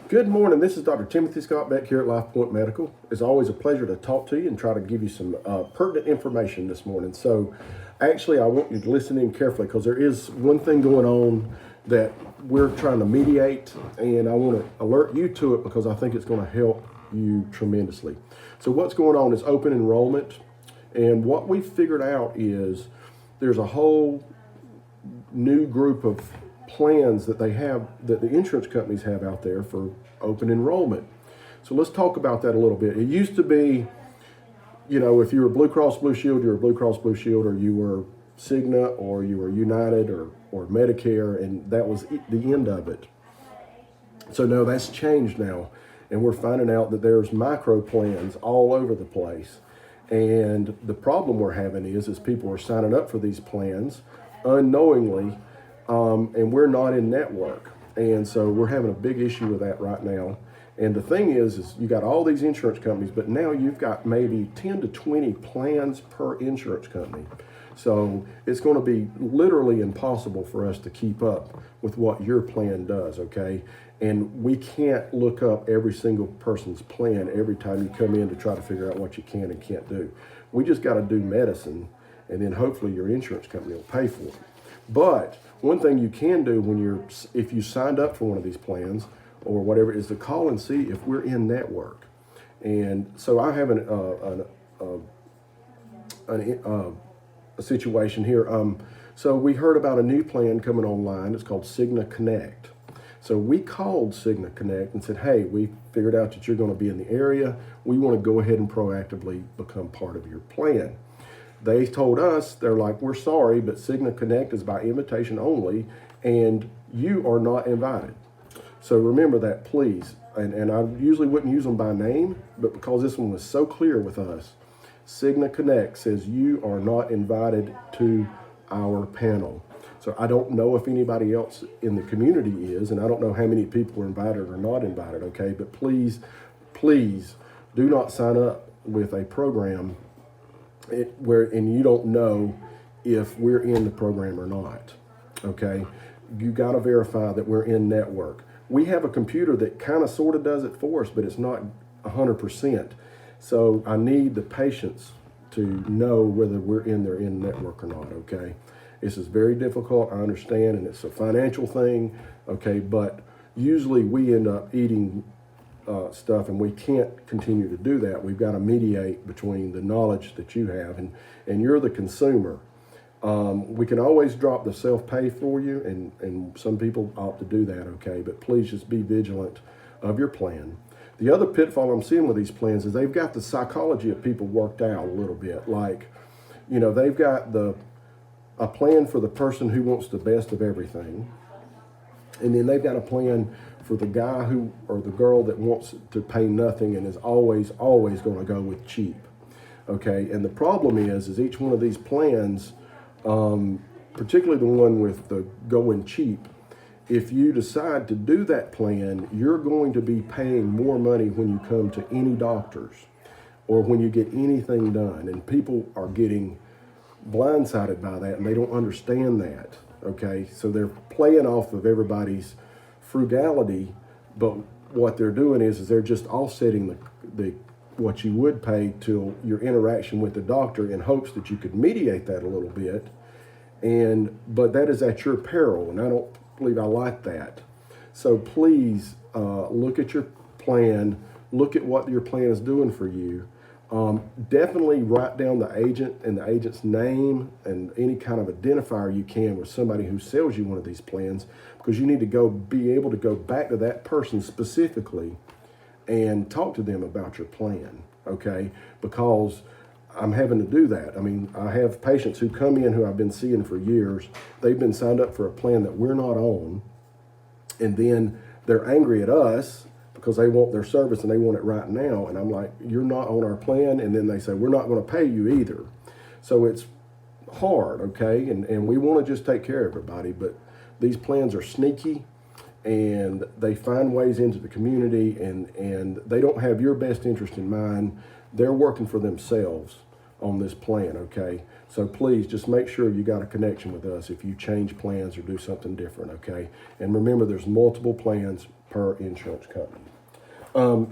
Good morning. This is Dr. Timothy Scott back here at LifePoint Medical. It's always a pleasure to talk to you and try to give you some pertinent information this morning. So, actually, I want you to listen in carefully because there is one thing going on that we're trying to mediate, and I want to alert you to it because I think it's going to help you tremendously. So, what's going on is open enrollment, and what we figured out is there's a whole new group of plans that they have, that the insurance companies have out there for open enrollment. So let's talk about that a little bit. It used to be, if you were Blue Cross Blue Shield, you were Blue Cross Blue Shield, or you were Cigna, or you were United, or Medicare, and that was the end of it. So no, that's changed now, and we're finding out that there's micro plans all over the place. And the problem we're having is people are signing up for these plans unknowingly, and we're not in network. And so we're having a big issue with that right now. And the thing is you got all these insurance companies, but now you've got maybe 10 to 20 plans per insurance company. So it's going to be literally impossible for us to keep up with what your plan does, okay? And we can't look up every single person's plan every time you come in to try to figure out what you can and can't do. We just got to do medicine, and then hopefully your insurance company will pay for it. But one thing you can do if you signed up for one of these plans or whatever is to call and see if we're in network. And so I have a situation here. So we heard about a new plan coming online. It's called Cigna Connect. So we called Cigna Connect and said, hey, we figured out that you're going to be in the area. We want to go ahead and proactively become part of your plan. They told us, they're like, we're sorry, but Cigna Connect is by invitation only, and you are not invited. So remember that, please. And I usually wouldn't use them by name, but because this one was so clear with us, Cigna Connect says you are not invited to our panel. So I don't know if anybody else in the community is, and I don't know how many people are invited or not invited, okay? But please, please do not sign up with a program and you don't know if we're in the program or not, okay? You got to verify that we're in network. We have a computer that kind of sort of does it for us, but it's not 100%. So I need the patients to know whether we're in network or not, okay? This is very difficult, I understand, and it's a financial thing, okay? But usually we end up eating stuff, and we can't continue to do that. We've got to mediate between the knowledge that you have and you're the consumer. We can always drop the self-pay for you, and some people opt to do that, okay? But please just be vigilant of your plan. The other pitfall I'm seeing with these plans is they've got the psychology of people worked out a little bit. Like, they've got a plan for the person who wants the best of everything, and then they've got a plan for the guy or the girl that wants to pay nothing and is always going to go with cheap, okay? And the problem is each one of these plans, particularly the one with the going cheap, if you decide to do that plan, you're going to be paying more money when you come to any doctors or when you get anything done. And people are getting blindsided by that, and they don't understand that, okay? So they're playing off of everybody's frugality, but what they're doing is they're just offsetting the what you would pay to your interaction with the doctor in hopes that you could mediate that a little bit, but that is at your peril, and I don't believe I like that. So please look at your plan, look at what your plan is doing for you. Definitely write down the agent and the agent's name and any kind of identifier you can with somebody who sells you one of these plans, because you need to be able to go back to that person specifically and talk to them about your plan, okay? Because I'm having to do that. I mean, I have patients who come in who I've been seeing for years. They've been signed up for a plan that we're not on, and then they're angry at us because they want their service and they want it right now. And I'm like, you're not on our plan. And then they say, we're not going to pay you either. So it's hard, okay? And we want to just take care of everybody, but these plans are sneaky, and they find ways into the community, and they don't have your best interest in mind. They're working for themselves on this plan, okay? So please just make sure you got a connection with us if you change plans or do something different, okay? And remember, there's multiple plans per insurance company.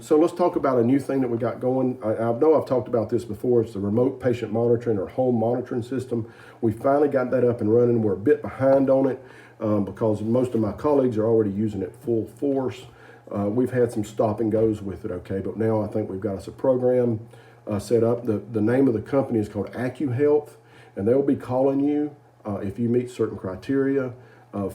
So let's talk about a new thing that we got going. I know I've talked about this before. It's the remote patient monitoring or home monitoring system. We finally got that up and running. We're a bit behind on it because most of my colleagues are already using it full force. We've had some stop and goes with it, okay, but now I think we've got us a program set up. The name of the company is called AccuHealth, and they'll be calling you if you meet certain criteria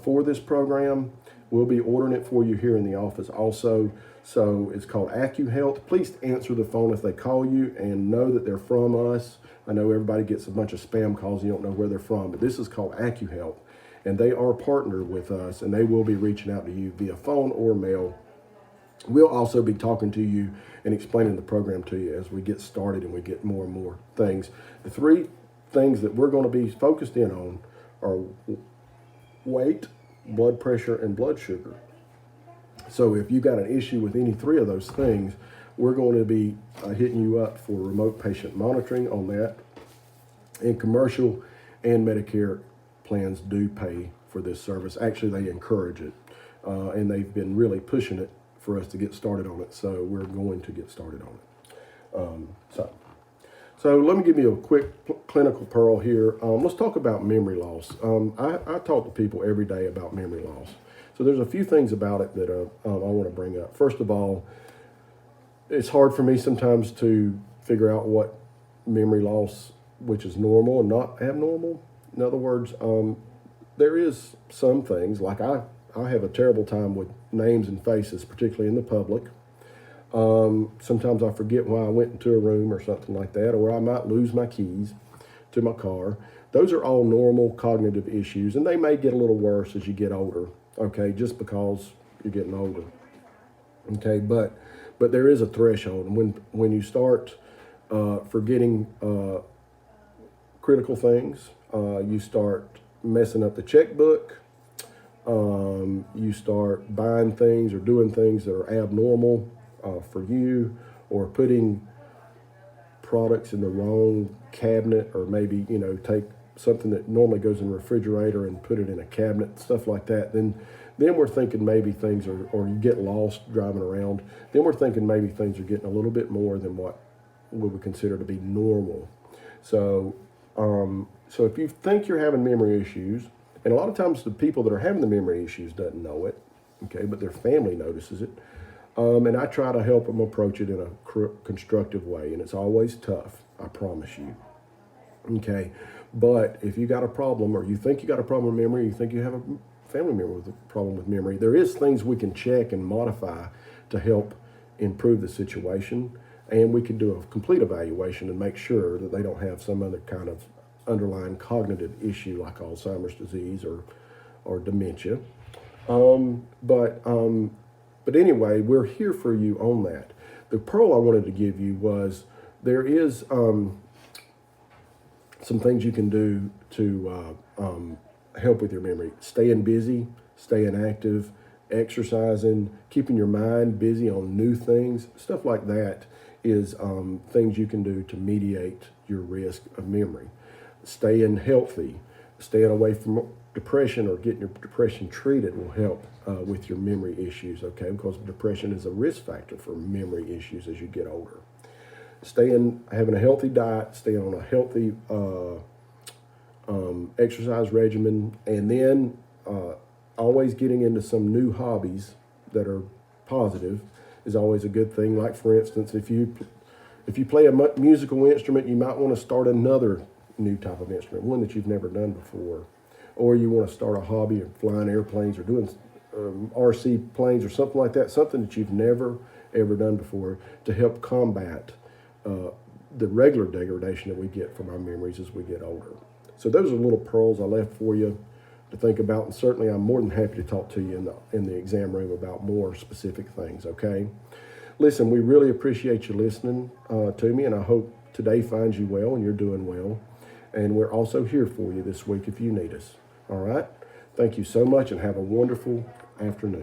for this program. We'll be ordering it for you here in the office also. So it's called AccuHealth. Please answer the phone if they call you and know that they're from us. I know everybody gets a bunch of spam calls. You don't know where they're from, but this is called AccuHealth, and they are partnered with us, and they will be reaching out to you via phone or mail. We'll also be talking to you and explaining the program to you as we get started and we get more and more things. The three things that we're going to be focused in on are weight, blood pressure, and blood sugar. So if you got an issue with any three of those things, we're going to be hitting you up for remote patient monitoring on that. And commercial and Medicare plans do pay for this service. Actually, they encourage it, and they've been really pushing it for us to get started on it. So we're going to get started on it. So let me give you a quick clinical pearl here. Let's talk about memory loss. I talk to people every day about memory loss. So there's a few things about it that I want to bring up. First of all, it's hard for me sometimes to figure out what memory loss, which is normal and not abnormal. In other words, there is some things, like I have a terrible time with names and faces, particularly in the public. Sometimes I forget why I went into a room or something like that, or I might lose my keys to my car. Those are all normal cognitive issues, and they may get a little worse as you get older, okay, just because you're getting older. Okay, but there is a threshold, and when you start forgetting critical things, you start messing up the checkbook, you start buying things or doing things that are abnormal for you, or putting products in the wrong cabinet, or maybe, take something that normally goes in the refrigerator and put it in a cabinet, stuff like that, then we're thinking maybe things are, or you get lost driving around, then we're thinking maybe things are getting a little bit more than what we would consider to be normal. So if you think you're having memory issues, and a lot of times the people that are having the memory issues doesn't know it, okay, but their family notices it, and I try to help them approach it in a constructive way, and it's always tough, I promise you. Okay, but if you got a problem, or you think you got a problem with memory, you think you have a family member with a problem with memory, there is things we can check and modify to help improve the situation, and we can do a complete evaluation and make sure that they don't have some other kind of underlying cognitive issue like Alzheimer's disease or dementia. But anyway, we're here for you on that. The pearl I wanted to give you was there is some things you can do to help with your memory. Staying busy, staying active, exercising, keeping your mind busy on new things, stuff like that is things you can do to mediate your risk of memory. Staying healthy, staying away from depression or getting your depression treated will help with your memory issues, okay? Because depression is a risk factor for memory issues as you get older. Having a healthy diet, staying on a healthy exercise regimen, and then always getting into some new hobbies that are positive is always a good thing. Like, for instance, if you play a musical instrument, you might want to start another new type of instrument, one that you've never done before. Or you want to start a hobby of flying airplanes or doing RC planes or something like that, something that you've never ever done before, to help combat the regular degradation that we get from our memories as we get older. So those are little pearls I left for you to think about, and certainly I'm more than happy to talk to you in the exam room about more specific things, okay? Listen, we really appreciate you listening to me, and I hope today finds you well and you're doing well. And we're also here for you this week if you need us. All right? Thank you so much, and have a wonderful afternoon.